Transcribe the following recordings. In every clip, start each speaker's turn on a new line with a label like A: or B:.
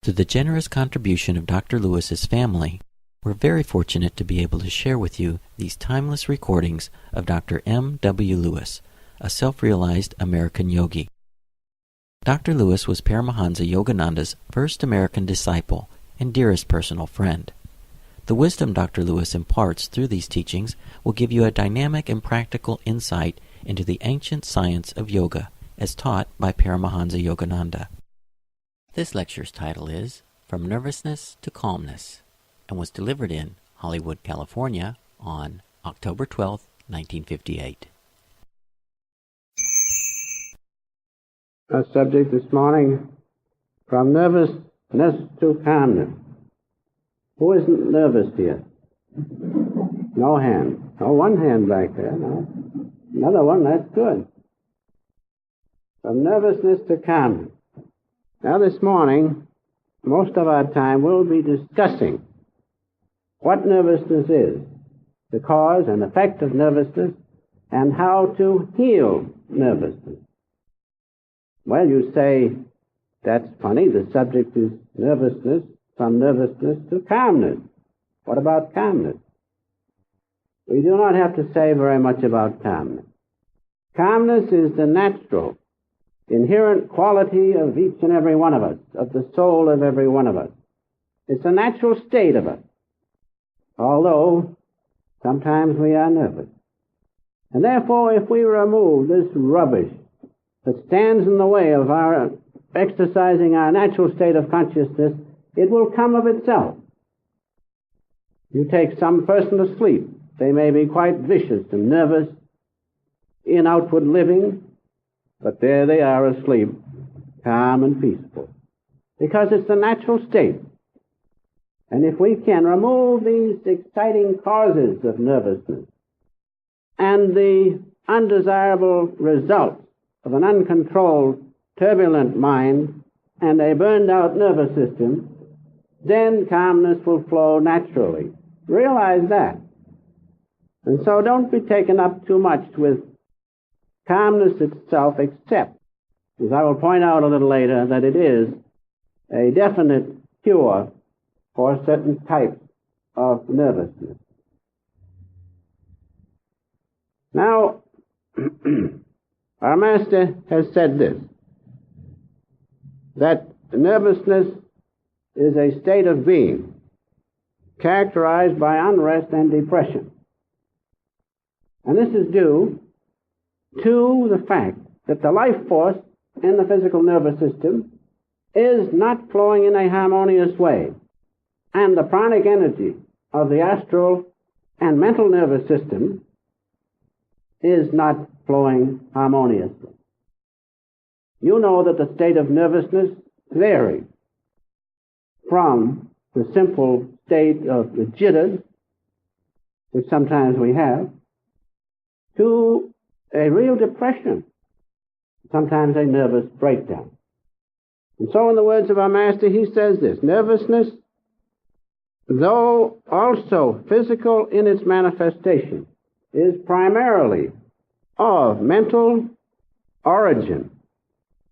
A: Through the generous contribution of Dr. Lewis's family, we're very fortunate to be able to share with you these timeless recordings of Dr. M. W. Lewis, a self-realized American yogi. Dr. Lewis was Paramahansa Yogananda's first American disciple and dearest personal friend. The wisdom Dr. Lewis imparts through these teachings will give you a dynamic and practical insight into the ancient science of yoga as taught by Paramahansa Yogananda. This lecture's title is From Nervousness to Calmness, and was delivered in Hollywood, California on October 12, 1958.
B: Our subject this morning, From Nervousness to Calmness. Who isn't nervous here? No hand. Oh, one hand back there. No. Another one, that's good. From nervousness to calmness. Now this morning, most of our time we'll be discussing what nervousness is, the cause and effect of nervousness, and how to heal nervousness. Well, you say, that's funny, the subject is nervousness, from nervousness to calmness. What about calmness? We do not have to say very much about calmness. Calmness is the natural, inherent quality of each and every one of us, of the soul of every one of us. It's a natural state of us, although sometimes we are nervous. And therefore, if we remove this rubbish that stands in the way of our exercising our natural state of consciousness, it will come of itself. You take some person asleep. They may be quite vicious and nervous in outward living, but there they are asleep, calm and peaceful, because it's the natural state. And if we can remove these exciting causes of nervousness and the undesirable results of an uncontrolled, turbulent mind and a burned-out nervous system, then calmness will flow naturally. Realize that. And so don't be taken up too much with calmness itself, except, as I will point out a little later, that it is a definite cure for certain types of nervousness. Now, our master has said this, that nervousness is a state of being characterized by unrest and depression. And this is due to the fact that the life force in the physical nervous system is not flowing in a harmonious way, and the pranic energy of the astral and mental nervous system is not flowing harmoniously. You know that the state of nervousness varies from the simple state of the jitters, which sometimes we have, to a real depression, sometimes a nervous breakdown. And so in the words of our master, he says this, nervousness, though also physical in its manifestation, is primarily of mental origin,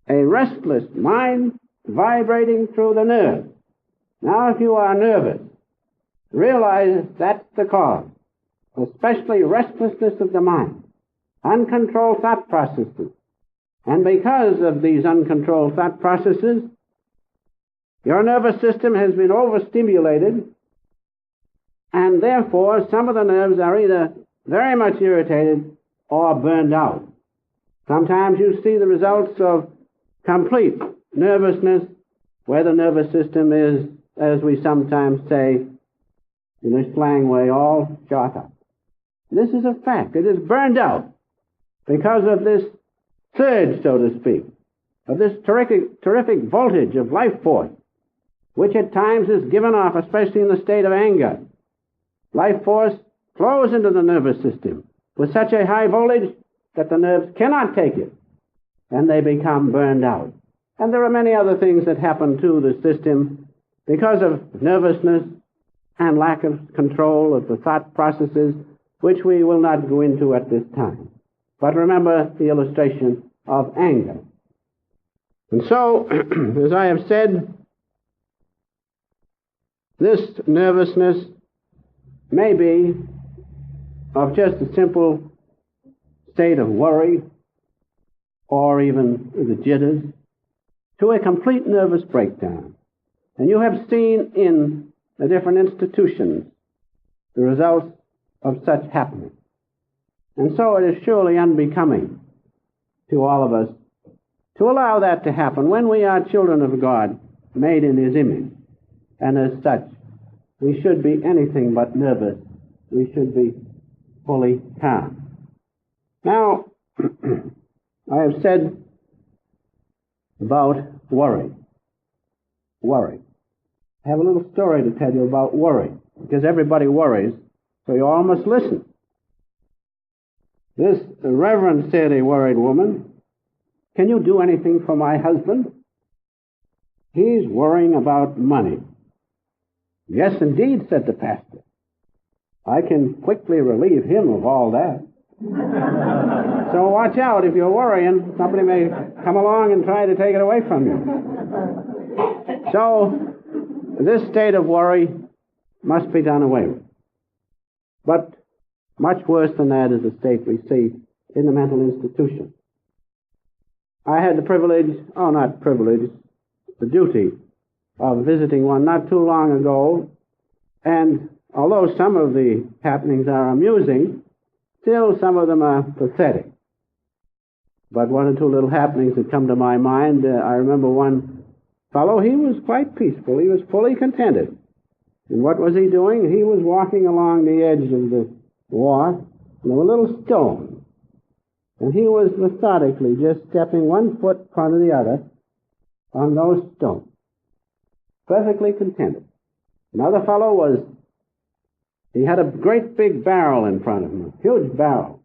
B: a restless mind vibrating through the nerves. Now if you are nervous, realize that's the cause, especially restlessness of the mind, uncontrolled thought processes. And because of these uncontrolled thought processes, your nervous system has been overstimulated, and therefore some of the nerves are either very much irritated or burned out. Sometimes you see the results of complete nervousness, where the nervous system is, as we sometimes say in a slang way, all shot up. This is a fact. It is burned out because of this surge, so to speak, of this terrific voltage of life force, which at times is given off, especially in the state of anger. Life force flows into the nervous system with such a high voltage that the nerves cannot take it, and they become burned out. And there are many other things that happen to the system because of nervousness and lack of control of the thought processes, which we will not go into at this time. But remember the illustration of anger. And so, as I have said, this nervousness may be of just a simple state of worry or even the jitters to a complete nervous breakdown. And you have seen in the different institutions the results of such happening. And so it is surely unbecoming to all of us to allow that to happen when we are children of God, made in His image. And as such, we should be anything but nervous. We should be fully calm. Now, I have said about worry. Worry. I have a little story to tell you about worry, because everybody worries, so you all must listen. This reverend said, a worried woman, "Can you do anything for my husband? He's worrying about money." "Yes, indeed," said the pastor. "I can quickly relieve him of all that." So watch out, if you're worrying, somebody may come along and try to take it away from you. So this state of worry must be done away with. But much worse than that is the state we see in the mental institution. I had the the duty of visiting one not too long ago, and although some of the happenings are amusing, still some of them are pathetic. But one or two little happenings that come to my mind, I remember one fellow, he was quite peaceful, he was fully contented. And what was he doing? He was walking along the edge of the walk, and there were little stones. And he was methodically just stepping one foot in front of the other on those stones. Perfectly contented. Another fellow he had a great big barrel in front of him, a huge barrel.